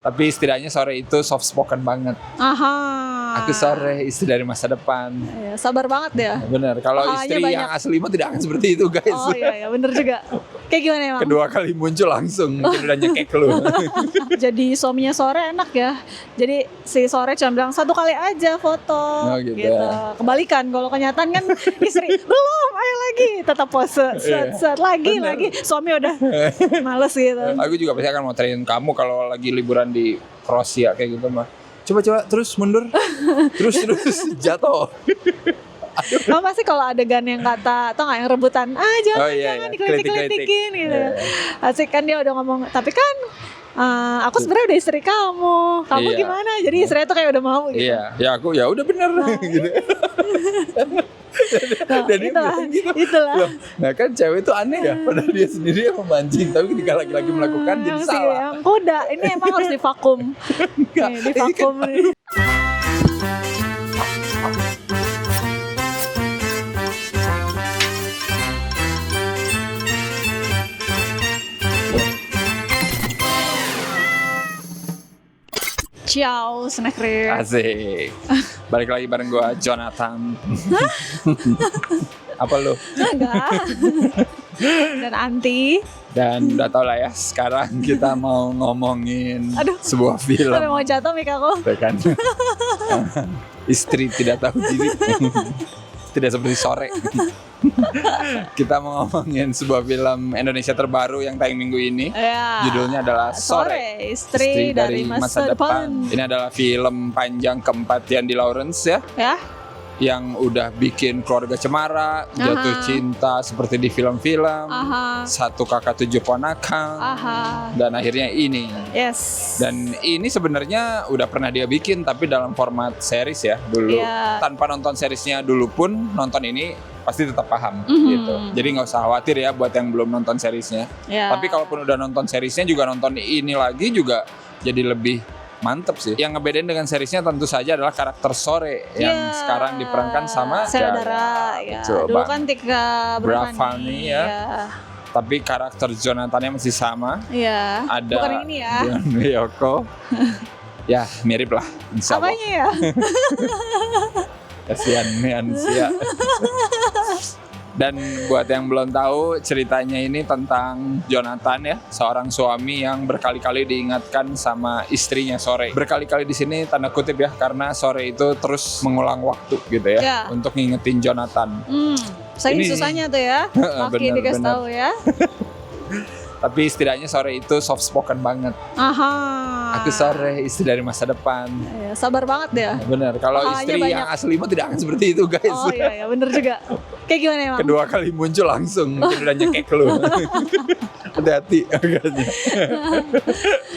Tapi setidaknya sore itu soft spoken banget. Aha. Aku sore, istri dari masa depan. Ya, sabar banget ya. Bener, kalau Pahanya istri banyak. yang asli mah tidak akan seperti itu guys. Oh iya, bener juga. Kayak gimana emang? Kedua kali muncul langsung mungkin udah nyekek lu. Jadi suaminya Sore enak ya. Jadi si Sore cuma bilang 1 kali aja foto. Oh, gitu. Kebalikan kalau kenyataan kan istri belum, ayo lagi, tetap pose. Set lagi. Suami udah males gitu. Aku juga pasti akan motorin kamu kalau lagi liburan di Kroasia kayak gitu mah. Coba terus mundur. terus jatuh. Kamu pasti kalau adegan yang kata atau nggak yang rebutan, jangan iya. dikelitik-kelitikin gitu. Iya. Asik kan dia udah ngomong, tapi kan aku sebenarnya udah istri kamu Iya. gimana? Jadi istrinya tuh kayak udah mau gitu. Iya, ya aku ya udah bener gitu. Nah, Dan dia itulah, bilang gitu. itulah. Loh, nah kan cewek itu aneh ya, padahal dia sendiri yang memancing, tapi ketika laki-laki melakukan jadi Yang salah. Yang kuda, ini emang harus divakum. Enggak, Nih, ini divakum kan nih. Ciao, snack rib. Asik. Balik lagi bareng gua Jonathan. Apa lu? Enggak. Dan Anti. Dan udah tau lah ya, sekarang kita mau ngomongin Aduh. sebuah film. Sampai mau jatuh mik aku. Tuh kan. Istri tidak tahu diri. Tidak seperti Sore. Kita mau ngomongin sebuah film Indonesia terbaru yang tayang minggu ini. Ya. Judulnya adalah Sore, Istri dari masa depan. Ini adalah film panjang keempat Yandi Lawrence ya, Ya. yang udah bikin Keluarga Cemara, Jatuh Cinta seperti di film-film, Aha. Satu Kakak Tujuh Ponakan, Aha. dan akhirnya ini. Yes. Dan ini sebenarnya udah pernah dia bikin tapi dalam format series ya dulu. Iya. Tanpa nonton seriesnya dulu pun nonton ini pasti tetap paham gitu. Jadi nggak usah khawatir ya buat yang belum nonton seriesnya. Ya. Tapi kalaupun udah nonton seriesnya juga nonton ini lagi juga jadi lebih mantep sih. Yang ngebedain dengan seriesnya tentu saja adalah karakter Sore yang Ya. sekarang diperankan sama saudara ya. Betul, Dulu Bang kan Tika Bravani ya. Ya. Tapi karakter Jonathannya masih sama. Iya. Ada Bukan yang ini ya. Dion Wiyoko. Ya mirip lah, insya Allah. Apanya ya? Kasihan manusia. Dan buat yang belum tahu, ceritanya ini tentang Jonathan ya, seorang suami yang berkali-kali diingatkan sama istrinya Sore. Berkali-kali di sini tanda kutip ya, karena Sore itu terus mengulang waktu gitu ya, Ya. untuk ngingetin Jonathan. Saking Ini- susahnya tuh ya. Makin dikasih bener. tahu ya. Tapi setidaknya Sore itu soft spoken banget. Aha. Aku Sore, istri dari masa depan. Ya, sabar banget ya. Bener, kalau Pahanya istri banyak. yang asli mah tidak akan seperti itu guys. Oh iya, bener juga. Kayak gimana emang? Kedua kali muncul langsung mungkin udah nyekek lu. Hati-hati agaknya.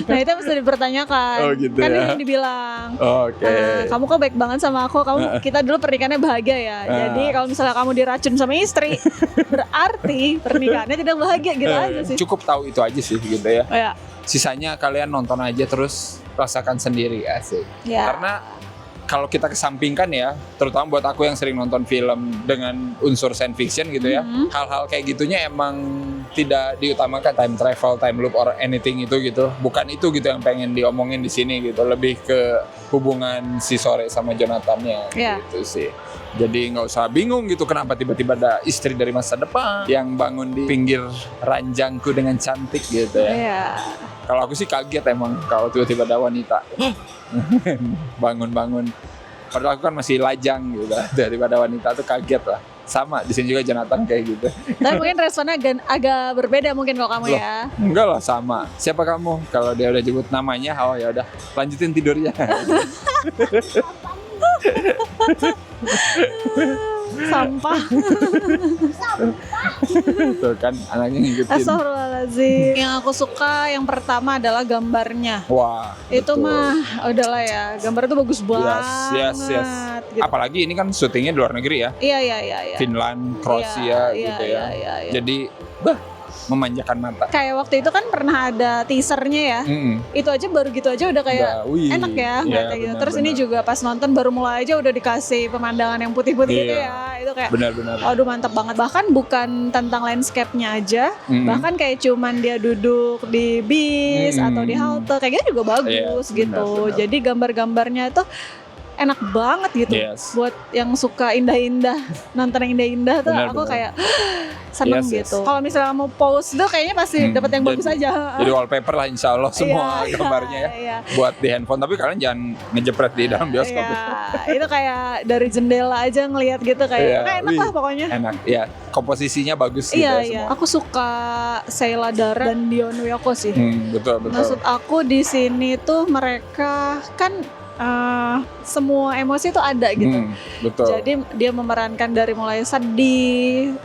Nah itu mesti dipertanyakan. Oh, gitu Kan ya. yang dibilang. Oke. Kamu kok baik banget sama aku. Kita dulu pernikahannya bahagia ya. Jadi kalau misalnya kamu diracun sama istri, berarti pernikahannya tidak bahagia gitu aja sih. Cukup tahu itu aja sih gitu ya. Oh, ya. Sisanya kalian nonton aja terus rasakan sendiri asik. Ya. Karena kalau kita kesampingkan ya, terutama buat aku yang sering nonton film dengan unsur science fiction gitu ya, hal-hal kayak gitunya emang tidak diutamakan, time travel, time loop, or anything itu gitu. Bukan itu gitu yang pengen diomongin di sini gitu. Lebih ke hubungan si Sore sama Jonathannya Ya. gitu sih. Jadi nggak usah bingung gitu kenapa tiba-tiba ada istri dari masa depan yang bangun di pinggir ranjangku dengan cantik gitu ya. Iya. Kalau aku sih kaget emang kalau tiba-tiba ada wanita bangun-bangun. Padahal aku kan masih lajang gitu. Tiba-tiba ada wanita tuh kaget lah. Sama di sini juga Jonathan kayak gitu. Tapi mungkin responnya agak berbeda mungkin kalau kamu Loh, ya. Enggak lah sama. Siapa kamu? Kalau dia udah jemput namanya, oh ya udah lanjutin tidurnya. Sampah. Tuh kan anaknya ngikutin. Astagfirullahaladzim. Yang aku suka yang pertama adalah gambarnya. Wah. Itu betul. mah udahlah ya. Gambar itu bagus banget. Yes. Gitu. Apalagi ini kan syutingnya di luar negeri ya. Iya. Finland, Kroasia Iya, gitu iya, ya. iya. Jadi memanjakan mata. Kayak waktu itu kan pernah ada teasernya ya. Itu aja baru gitu aja udah kayak enak ya ngeliatnya gitu. Terus ini juga pas nonton baru mulai aja udah dikasih pemandangan yang putih-putih gitu ya. Itu kayak aduh mantap banget. Bahkan bukan tentang landscape-nya aja, bahkan kayak cuman dia duduk di bis atau di halte kayak gitu juga bagus gitu. Jadi gambar-gambarnya itu enak banget gitu. Buat yang suka indah-indah, nonton yang indah-indah tuh aku kayak seneng gitu. Kalau misalnya kamu post tuh kayaknya pasti dapat yang bagus aja. Jadi wallpaper lah insya Allah semua gambarnya ya. Buat di handphone, tapi kalian jangan ngejepret di dalam bioskop. Itu kayak dari jendela aja ngelihat gitu kayak enak lah pokoknya. Enak, ya. Komposisinya bagus gitu semua. Aku suka Sheila Dara dan Dion Wiyoko sih. Betul. Maksud aku di sini tuh mereka kan semua emosi itu ada gitu. Betul. Jadi dia memerankan dari mulai sedih,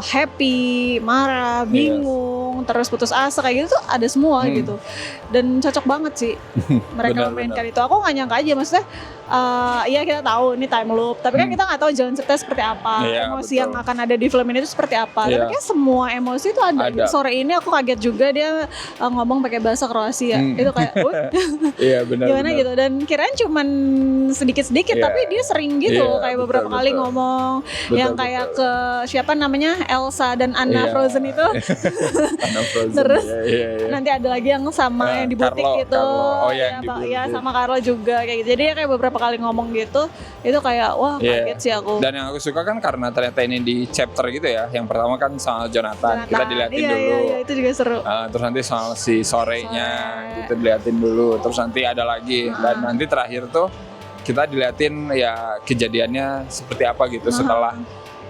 happy, marah, bingung, terus putus asa kayak gitu tuh ada semua gitu. Dan cocok banget sih mereka memainkan itu. Aku nggak nyangka aja maksudnya. Iya kita tahu ini time loop, tapi kan kita nggak tahu jalan cerita seperti apa, emosi yang akan ada di film ini itu seperti apa. Tapi kayak semua emosi itu ada. Gitu. Sore ini aku kaget juga dia ngomong pakai bahasa Kroasia. Itu kayak, benar. Gimana gitu. Dan kirain cuman sedikit-sedikit, tapi dia sering gitu kayak beberapa kali ngomong yang kayak ke siapa namanya Elsa dan Anna Frozen itu. Terus nanti ada lagi yang sama yang di butik itu, sama Carlo juga kayak gitu. Jadi kayak beberapa kali ngomong gitu, itu kayak wah kaget sih aku. Dan yang aku suka kan karena ternyata ini di chapter gitu ya. Yang pertama kan soal Jonathan. Kita diliatin dulu. Iya, itu juga seru. Terus nanti soal si sorenya gitu diliatin dulu. Terus nanti ada lagi dan nanti terakhir tuh kita diliatin ya kejadiannya seperti apa gitu setelah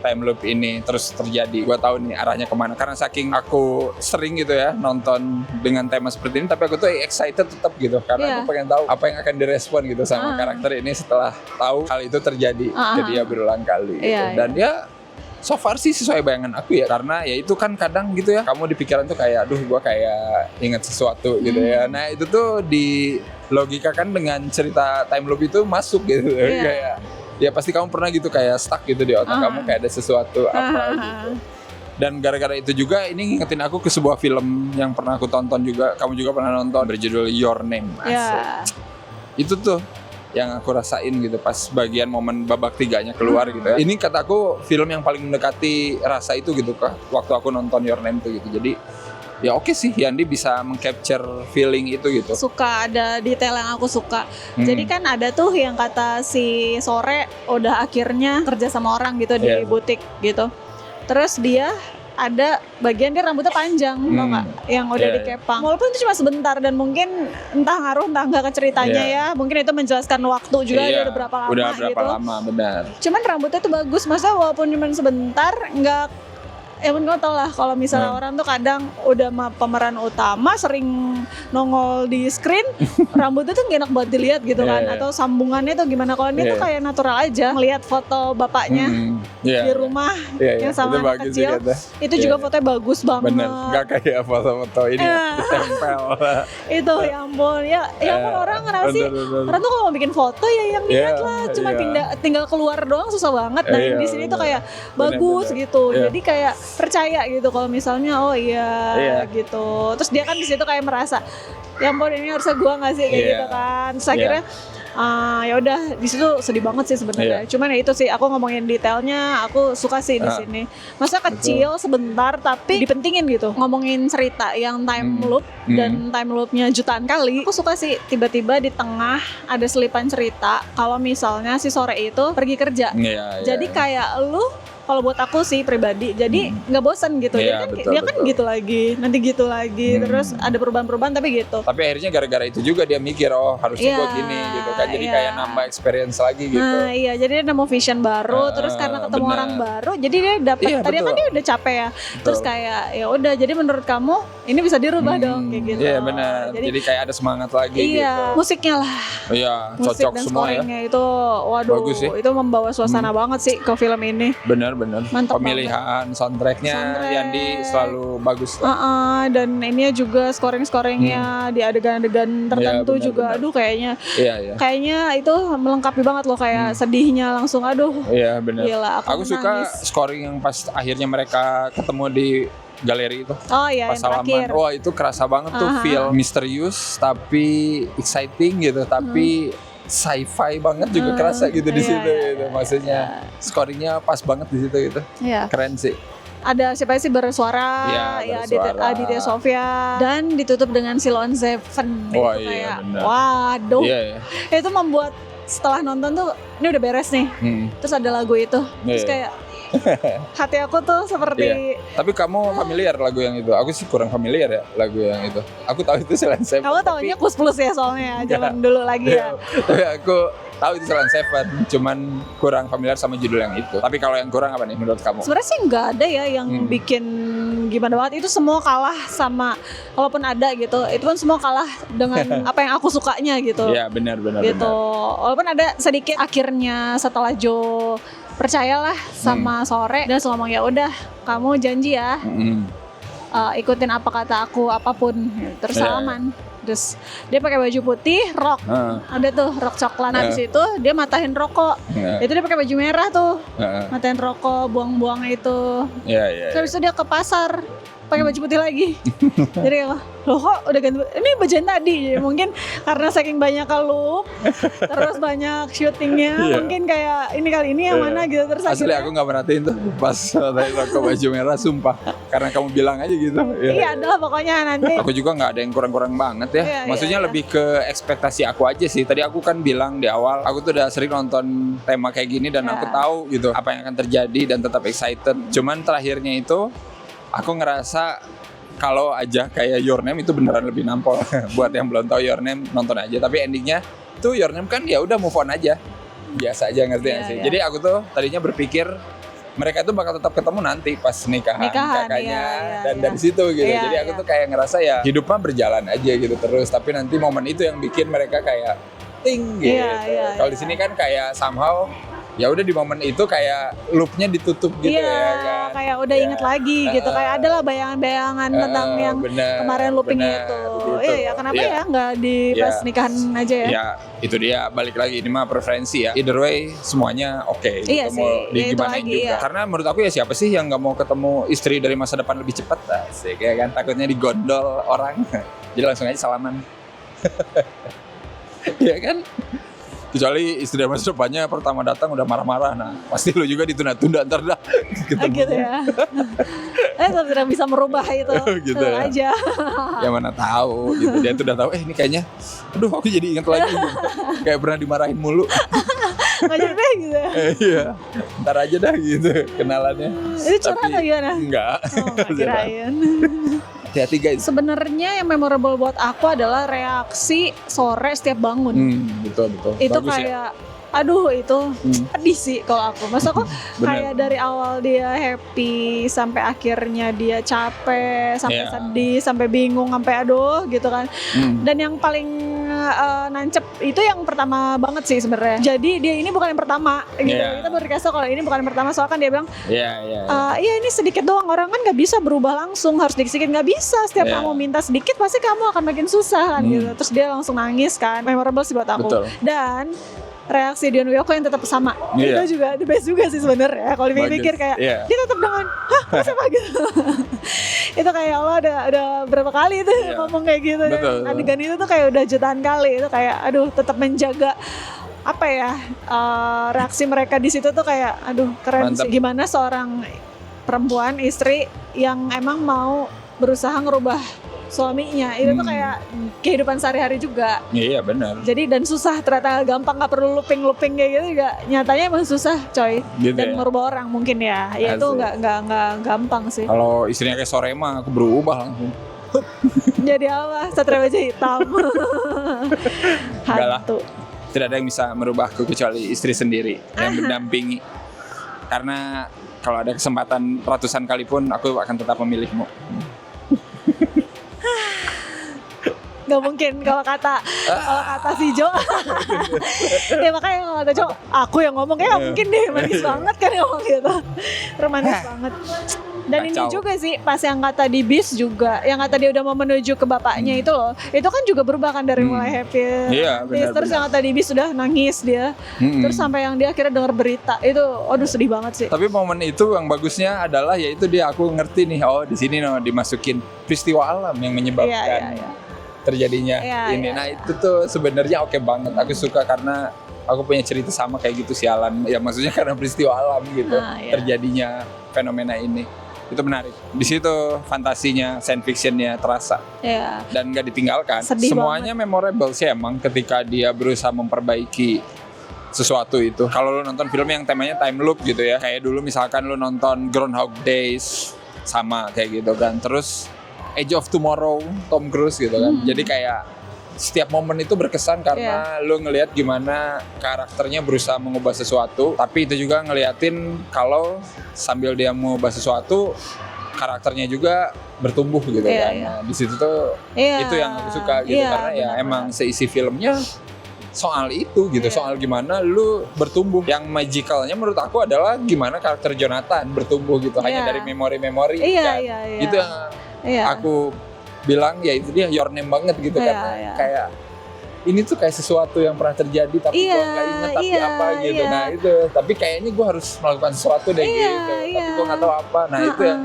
time loop ini terus terjadi. Gua tahu nih arahnya kemana karena saking aku sering gitu ya nonton dengan tema seperti ini, tapi aku tuh excited tetap gitu karena aku pengen tahu apa yang akan direspon gitu sama karakter ini setelah tahu hal itu terjadi ke dia berulang kali gitu. Dan dia so far sih sesuai bayangan aku ya, karena ya itu kan kadang gitu ya kamu di pikiran tuh kayak aduh gua kayak ingat sesuatu gitu ya. Nah itu tuh di logika kan dengan cerita time loop itu masuk gitu kayak ya pasti kamu pernah gitu kayak stuck gitu di otak kamu kayak ada sesuatu apa gitu. Dan gara-gara itu juga ini ngingetin aku ke sebuah film yang pernah aku tonton juga, kamu juga pernah nonton, berjudul Your Name. Itu tuh yang aku rasain gitu pas bagian momen babak 3-nya keluar gitu ya. Ini kataku film yang paling mendekati rasa itu gitu kak waktu aku nonton Your Name tuh gitu. Jadi ya oke sih Yandi bisa meng-capture feeling itu gitu. Suka ada detail yang aku suka. Jadi kan ada tuh yang kata si Sore udah akhirnya kerja sama orang gitu di butik gitu. Terus dia ada bagian dia rambutnya panjang, tau gak? Yang udah dikepang. Walaupun itu cuma sebentar dan mungkin entah ngaruh entah enggak ke ceritanya ya. Mungkin itu menjelaskan waktu juga dia udah berapa lama udah berapa gitu. lama, benar. Cuman rambutnya tuh bagus, maksudnya walaupun cuma sebentar enggak. Ya pun kau tau lah kalau misalnya orang tuh kadang udah pemeran utama sering nongol di screen rambutnya tuh gak enak buat dilihat gitu kan atau sambungannya tuh gimana. Kalau ini tuh kayak natural aja ngelihat foto bapaknya di rumah yang sama anak kecil itu juga fotonya bagus banget. Bener, gak kayak foto-foto ini ditempel. Itu ya ampun ampun orang kenapa sih orang tuh kalau mau bikin foto ya yang lihat lah cuma tinggal keluar doang susah banget. Dan di sini tuh kayak bagus gitu jadi kayak percaya gitu kalau misalnya gitu. Terus dia kan di situ kayak merasa ya ampun ini harusnya gua nggak sih kayak gitu kan. Terus akhirnya ya udah di situ sedih banget sih sebenarnya. Cuman ya itu sih aku ngomongin detailnya aku suka sih di sini. Masa kecil sebentar tapi dipentingin gitu. Ngomongin cerita yang time loop dan time loopnya jutaan kali. Aku suka sih tiba-tiba di tengah ada selipan cerita kalau misalnya si Sore itu pergi kerja. Jadi kayak lu kalau buat aku sih pribadi jadi nggak bosan gitu dia kan gitu lagi nanti gitu lagi terus ada perubahan-perubahan tapi gitu. Tapi akhirnya gara-gara itu juga dia mikir harusnya gue gini gitu kan jadi kayak nambah experience lagi gitu. Jadi dia nemu vision baru terus karena ketemu orang baru jadi dia dapat tadi kan dia udah capek ya terus kayak ya udah jadi menurut kamu ini bisa dirubah dong kayak gitu. Iya benar jadi kayak ada semangat lagi gitu. Musiknya lah cocok dan semua ya itu waduh bagus sih. Itu membawa suasana banget sih ke film ini. Benar benar. Mantap pemilihan soundtracknya Yandi selalu bagus. Dan ininya juga scoringnya di adegan-adegan tertentu juga. Aduh kayaknya kayaknya itu melengkapi banget loh, kayak sedihnya langsung aduh. Iya benar. Gila, aku suka scoring yang pas akhirnya mereka ketemu di galeri itu. Oh iya, pas salaman. Wah, itu kerasa banget tuh feel misterius tapi exciting gitu, tapi sci-fi banget juga kerasa gitu di situ gitu. Maksudnya scoringnya pas banget di situ gitu. Keren sih. Ada siapa sih bersuara, Aditya Sofia, dan ditutup dengan Silon Seven. Wah, itu kayak bener. waduh. Itu membuat setelah nonton tuh ini udah beres nih. Terus ada lagu itu. Terus kayak hati aku tuh seperti. Tapi kamu familiar lagu yang itu? Aku sih kurang familiar ya lagu yang itu. Aku tahu itu Silent Seven. Kamu taunya Kus Plus ya soalnya zaman dulu lagi ya. Tapi aku tahu itu Silent Seven, cuman kurang familiar sama judul yang itu. Tapi kalau yang kurang apa nih menurut kamu? Sebenarnya sih nggak ada ya yang bikin gimana banget. Itu semua kalah sama, kalaupun ada gitu, itu kan semua kalah dengan apa yang aku sukanya gitu. Iya benar. Gitu. Walaupun ada sedikit akhirnya setelah Joe percayalah sama Sore dan ngomong ya udah kamu janji ya ikutin apa kata aku apapun, terus salaman. Terus dia pakai baju putih, rok, ada tuh rok coklat. Habis itu dia matahin rokok, itu dia pakai baju merah tuh, matahin rokok, buang-buang itu. Terus itu dia ke pasar pakai baju putih lagi. Jadi loh kok udah ganti, ini baju yang tadi. Jadi mungkin karena saking banyak loop, terus banyak syutingnya, mungkin kayak ini kali ini yang mana gitu. Terus asli aku nggak merhatiin tuh pas tadi rokok baju merah, sumpah. Karena kamu bilang aja gitu. Iya adalah pokoknya nanti. Aku juga nggak ada yang kurang-kurang banget ya. Maksudnya lebih ke ekspektasi aku aja sih. Tadi aku kan bilang di awal, aku tuh udah sering nonton tema kayak gini dan aku tahu gitu apa yang akan terjadi dan tetap excited. Cuman terakhirnya itu aku ngerasa kalau aja kayak Your Name itu beneran lebih nampol. Buat yang belum tahu Your Name, nonton aja. Tapi endingnya tuh Your Name kan ya udah move on aja, biasa aja, ngerti nggak sih? Jadi aku tuh tadinya berpikir mereka tuh bakal tetap ketemu nanti pas nikahan kakaknya dan dari situ gitu. Jadi aku tuh kayak ngerasa ya hidup mah berjalan aja gitu terus. Tapi nanti momen itu yang bikin mereka kayak ting gitu. Kalau di sini kan kayak somehow ya udah di momen itu kayak loopnya ditutup gitu kan. Kayak udah inget lagi gitu, kayak adalah bayangan-bayangan tentang yang kemarin loopingnya itu. Iya kenapa ya nggak di pas nikahan aja ya? Ya itu dia, balik lagi ini mah preferensi ya. Either way semuanya oke. Iya gitu. Mau digimanain juga. Karena menurut aku ya siapa sih yang nggak mau ketemu istri dari masa depan lebih cepat? Asik ya kan, takutnya digondol orang. Jadi langsung aja salaman. Iya kan? Kecuali istri dari masa depannya pertama datang udah marah-marah, nah pasti lu juga ditunda-tunda ntar dah ketemu. Gitu ya. Tidak bisa merubah itu. Gitu ya. Aja. Ya mana tahu gitu. Dia tuh udah tahu ini kayaknya aduh aku jadi ingat lagi gitu. Kayak pernah dimarahin mulu. Nggak jadi gitu ya. Iya. Ntar aja dah gitu kenalannya. Itu curhat atau gimana? Enggak. Oh, kirain. Hati-hati guys. Sebenarnya yang memorable buat aku adalah reaksi Sore setiap bangun. Betul. Itu bagus kayak aduh itu pedih sih kalau aku. Masa kok kayak dari awal dia happy sampai akhirnya dia capek, sampai sedih, sampai bingung, sampai aduh gitu kan. Dan yang paling nancep itu yang pertama banget sih sebenarnya. Jadi dia ini bukan yang pertama gitu. Kita baru dikasih kalau ini bukan yang pertama, soalnya kan dia bilang iya ini sedikit doang, orang kan nggak bisa berubah langsung, harus dikit-dikit, nggak bisa setiap kamu minta sedikit pasti kamu akan makin susah kan gitu. Terus dia langsung nangis kan, memorable sih buat aku. Dan reaksi Dion Wiyoko yang tetap sama, itu juga the best juga sih sebenarnya. Kalau dipikir kayak dia tetap dengan masa gitu. Itu kayak Allah ada berapa kali itu ngomong kayak gitu. Dan adegan itu tuh kayak udah jutaan kali. Itu kayak aduh tetap menjaga apa ya reaksi mereka di situ tuh kayak aduh keren. Mantap. Sih. Gimana seorang perempuan istri yang emang mau berusaha ngerubah suaminya itu tuh kayak kehidupan sehari-hari juga. Iya benar. Jadi dan susah, ternyata gampang, nggak perlu looping kayak gitu juga. Nyatanya emang susah coy. Gitu dan merubah orang mungkin ya. Ya itu nggak gampang sih. Kalau istrinya kayak Sore mah aku berubah langsung. Jadi apa? Satria Baja Hitam. Hantu. Tidak ada yang bisa merubahku kecuali istri sendiri yang mendampingi. Karena kalau ada kesempatan ratusan kali pun aku akan tetap memilihmu. Gak mungkin kalau kata si Jo. Ya makanya kalau kata Jo, aku yang ngomong kayak gak mungkin deh, manis banget kan ngomong gitu. Romantis banget. Dan ini juga sih pas yang kata di bis juga, yang kata dia udah mau menuju ke bapaknya itu loh, itu kan juga berubah kan dari mulai happy, terus yang kata di bis sudah nangis dia, terus sampai yang dia akhirnya dengar berita itu, aduh sedih banget sih. Tapi momen itu yang bagusnya adalah yaitu dia aku ngerti nih, oh di sini dimasukin peristiwa alam yang menyebabkan terjadinya ini. Nah itu tuh sebenarnya oke banget, aku suka karena aku punya cerita sama kayak gitu sialan, ya maksudnya karena peristiwa alam gitu terjadinya fenomena ini. Itu menarik. Di situ fantasinya, science fictionnya terasa. Dan gak ditinggalkan. Sedih semuanya banget. memorable sih emang ketika dia berusaha memperbaiki sesuatu itu. Kalau lu nonton film yang temanya time loop gitu ya, kayak dulu misalkan lu nonton Groundhog Days, sama kayak gitu kan. Terus Edge of Tomorrow, Tom Cruise gitu kan. Jadi kayak setiap momen itu berkesan karena lu ngelihat gimana karakternya berusaha mengubah sesuatu, tapi itu juga ngeliatin kalau sambil dia mengubah sesuatu karakternya juga bertumbuh gitu kan. Nah, di situ tuh itu yang aku suka gitu karena ya emang seisi filmnya soal itu gitu, soal gimana lu bertumbuh. Yang magicalnya menurut aku adalah gimana karakter Jonathan bertumbuh gitu hanya dari memori-memori kan. Itu yang aku bilang ya itu dia your name banget gitu karena kayak ini tuh kayak sesuatu yang pernah terjadi tapi gue nggak ingat tapi apa gitu. Nah itu tapi kayaknya gue harus melakukan sesuatu deh gitu tapi gue nggak tahu apa. Nah itu yang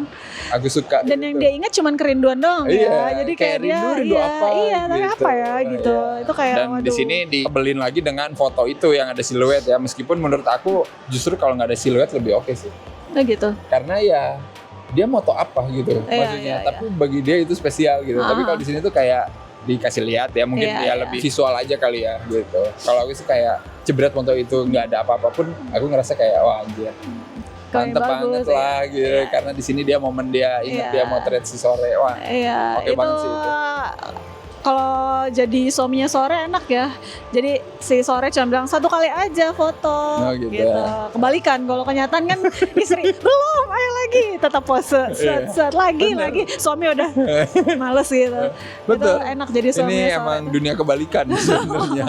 aku suka dan gitu. Yang dia ingat cuman kerinduan doang ya, jadi kayak dia rindu apa tapi gitu. apa ya gitu. Itu kayak dan di sini dibelin lagi dengan foto itu yang ada siluet ya, meskipun menurut aku justru kalau nggak ada siluet lebih oke sih. Gitu Karena ya dia moto apa gitu maksudnya, tapi bagi dia itu spesial gitu. Tapi kalau di sini tuh kayak dikasih lihat ya, mungkin lebih visual aja kali ya gitu. Kalau aku sih kayak jebret moto itu nggak ada apa-apa pun, aku ngerasa kayak wah anjir, mantep banget lah gitu. Karena di sini dia momen dia ingat dia motret si Sore, wah oke banget sih itu. Kalau jadi suaminya Sore enak ya. Jadi si Sore cuma bilang 1 kali aja foto gitu. Kebalikan kalau kenyataan kan istri belum, ayo lagi tetap pose set lagi suami udah males gitu. Betul. Itu enak jadi suaminya ini Sore. emang dunia kebalikan sebenarnya.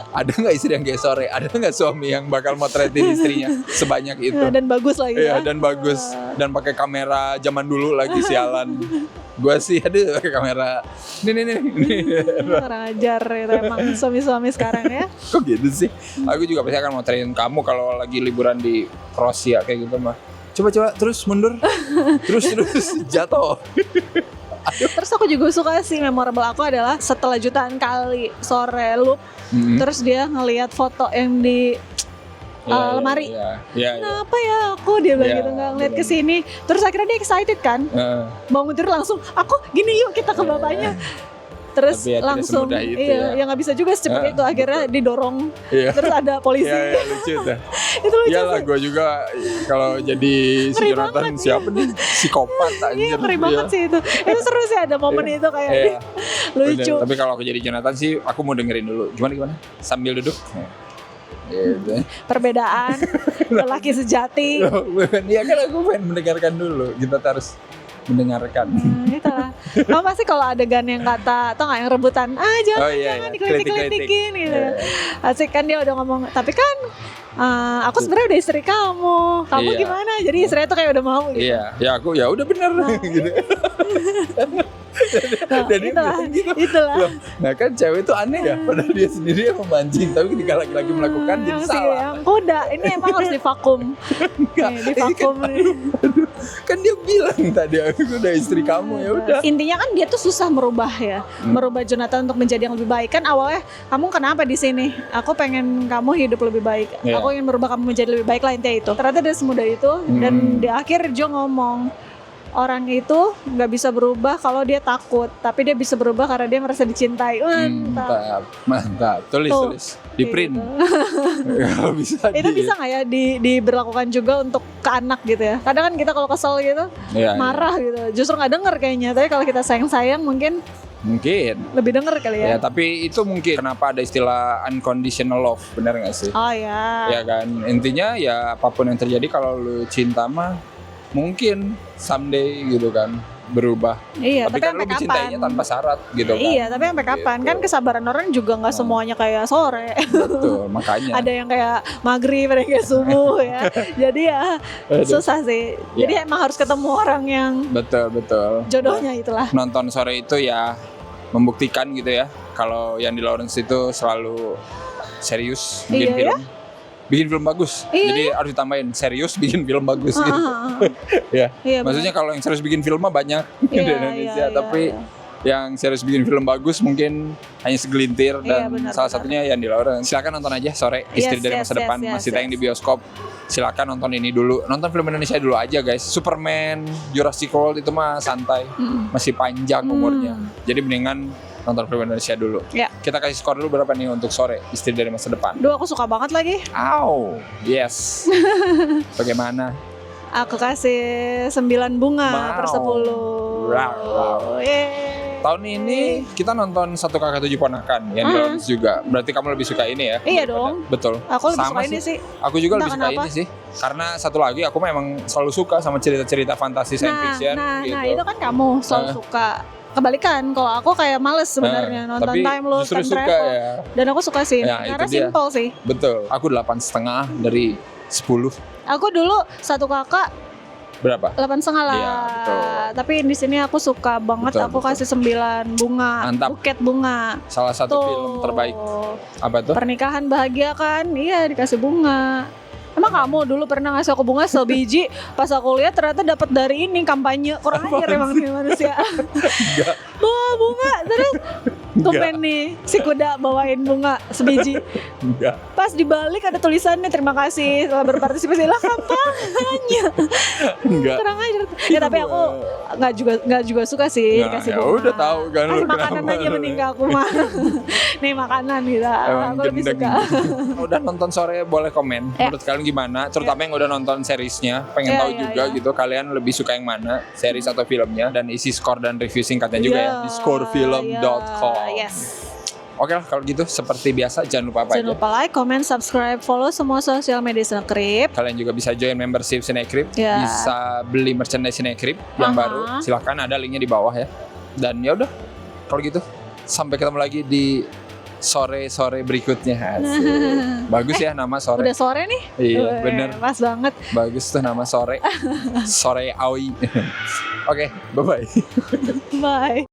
Ada nggak istri yang kayak Sore? Ada nggak suami yang bakal motretin istrinya sebanyak itu? Dan bagus lagi dan bagus dan pakai kamera zaman dulu lagi sialan. Gua sih ada pakai kamera nih. Kurang ajar itu emang suami-suami sekarang ya. Kok gitu sih? Aku juga pasti akan motretin kamu kalau lagi liburan di Kroasia kayak gitu mah. Coba terus mundur. terus jatuh. Terus aku juga suka sih, memorable aku adalah setelah jutaan kali Sore loop, terus dia ngelihat foto yang di lemari. Kenapa ya aku dia bilang gitu nggak ngeliat kesini. Terus akhirnya dia excited kan, bangun tidur langsung aku gini yuk kita ke bapaknya. Terus langsung ya nggak bisa juga secepat itu, akhirnya didorong. Terus ada polisi. Lucu tuh. Itu lucu. Iyalah gue juga kalau jadi si Jonathan siapa nih, psikopat anjir. Ngeri banget sih itu. Itu seru sih ada momen itu kayak lucu. Tapi kalau aku jadi Jonathan sih aku mau dengerin dulu. Gimana? Sambil duduk. Gitu. Perbedaan lelaki sejati. Iya kan aku pengen mendengarkan dulu. Kita harus mendengarkan. Itulah. Kamu pasti kalau adegan yang kata atau nggak yang rebutan, jangan dikritik-kritikin gitu. Asik kan dia udah ngomong. Tapi kan aku sebenarnya udah istri kamu gimana? Jadi istrinya tuh kayak udah mau gitu. Iya, ya aku ya udah bener gitu. Itulah. Nah kan cewek itu aneh ya, padahal dia sendiri yang memancing, tapi ketika laki-laki melakukan jadi salah. Yang kuda ini emang harus divakum. Divakum kan dia bilang tadi aku udah istri kamu, ya udah. Intinya kan dia tuh susah merubah ya, merubah Jonathan untuk menjadi yang lebih baik. Kan awalnya kamu kenapa di sini? Aku pengen kamu hidup lebih baik. Aku ingin merubah kamu menjadi lebih baik lah, intinya itu. Ternyata dia semudah itu. Dan di akhir Jo ngomong, orang itu nggak bisa berubah kalau dia takut, tapi dia bisa berubah karena dia merasa dicintai. Mantap. Tulis di print. Gitu. Itu bisa nggak ya diberlakukan juga untuk ke anak gitu ya? Kadang kan kita kalau kesel gitu, marah gitu, justru nggak denger kayaknya. Tapi kalau kita sayang mungkin lebih denger kali ya. Tapi itu mungkin kenapa ada istilah unconditional love, benar nggak sih? Oh ya. Ya kan, intinya ya apapun yang terjadi kalau lu cinta mah mungkin someday gitu kan berubah. Iya, Tapi kan lu sampai mencintainya tanpa syarat gitu kan. Iya, tapi sampai kapan? Gitu. Kan kesabaran orang juga nggak semuanya kayak sore. Betul, makanya. Ada yang kayak maghrib, ada yang kayak subuh ya. Jadi ya susah sih. Jadi emang harus ketemu orang yang betul. jodohnya itulah. Nonton sore itu ya membuktikan gitu ya kalau Yandi Lawrence itu selalu serius bikin film. Bikin film bagus. Jadi harus ditambahin serius bikin film bagus gitu. Ya. Maksudnya kalau yang serius bikin film mah banyak di Indonesia, tapi yang serius bikin film bagus mungkin hanya segelintir dan salah satunya Yandi Lawrence. Silakan nonton aja sore Istri dari Masa Depan masih tayang di bioskop. Silakan nonton ini dulu. Nonton film Indonesia dulu aja guys. Superman, Jurassic World itu mah santai. Masih panjang umurnya. Jadi mendingan nonton film Indonesia dulu. Kita kasih skor dulu berapa nih untuk sore Istri dari Masa Depan. Duh, aku suka banget lagi. Yes. Bagaimana? Aku kasih 9 bunga per 10. Wow. Tahun ini kita nonton Satu Kakak Tujuh Ponakan yang Lawrence juga. Berarti kamu lebih suka ini ya? Iya dong. Betul. Aku lebih sama suka ini sih. Aku juga lebih suka ini sih. Karena satu lagi aku memang selalu suka sama cerita-cerita fantasi science fiction gitu. Nah, itu kan kamu selalu suka. Kebalikan, kalau aku kayak males sebenarnya nonton Time Loop, Time Travel. Ya. Dan aku suka sih, karena simple sih. Betul. Aku 8,5 dari 10. Aku dulu Satu Kakak berapa? 8,5 lah. Iya, betul. Tapi di sini aku suka banget, aku kasih 9 bunga. Mantap. Buket bunga. Salah satu film terbaik. Apa tuh? Pernikahan Bahagia kan? Iya, dikasih bunga. Emang kamu dulu pernah ngasih aku bunga sebiji, pas aku lihat ternyata dapat dari ini kampanye. Kurang ajar emang nih manusia. Bawa bunga terus tumpen nih si kuda bawain bunga sebiji. Pas dibalik ada tulisannya terima kasih telah berpartisipasi lah kampanye. Kurang ajar. Ya tapi aku nggak juga suka sih dikasih bunga. Udah tahu kan kasih makanan aja mending ke aku mah. Nih makanan gitu. Aku lebih suka. Udah nonton sore boleh komen. Menurut kalian gimana? Terutama yang udah nonton seriesnya, pengen tahu juga gitu kalian lebih suka yang mana, series atau filmnya, dan isi skor dan review singkatnya juga ya di scorefilm.com. Oke lah kalau gitu seperti biasa jangan lupa Jangan lupa like, comment, subscribe, follow semua sosial media Cinekrip. Kalian juga bisa join membership Cinekrip, bisa beli merchandise Cinekrip yang baru. Silahkan ada linknya di bawah ya. Dan ya udah kalau gitu sampai ketemu lagi di sore-sore berikutnya. Bagus ya nama sore. Udah sore nih. Iya bener. Pas banget. Bagus tuh nama sore. Sore Aoi. Oke, bye-bye. Bye.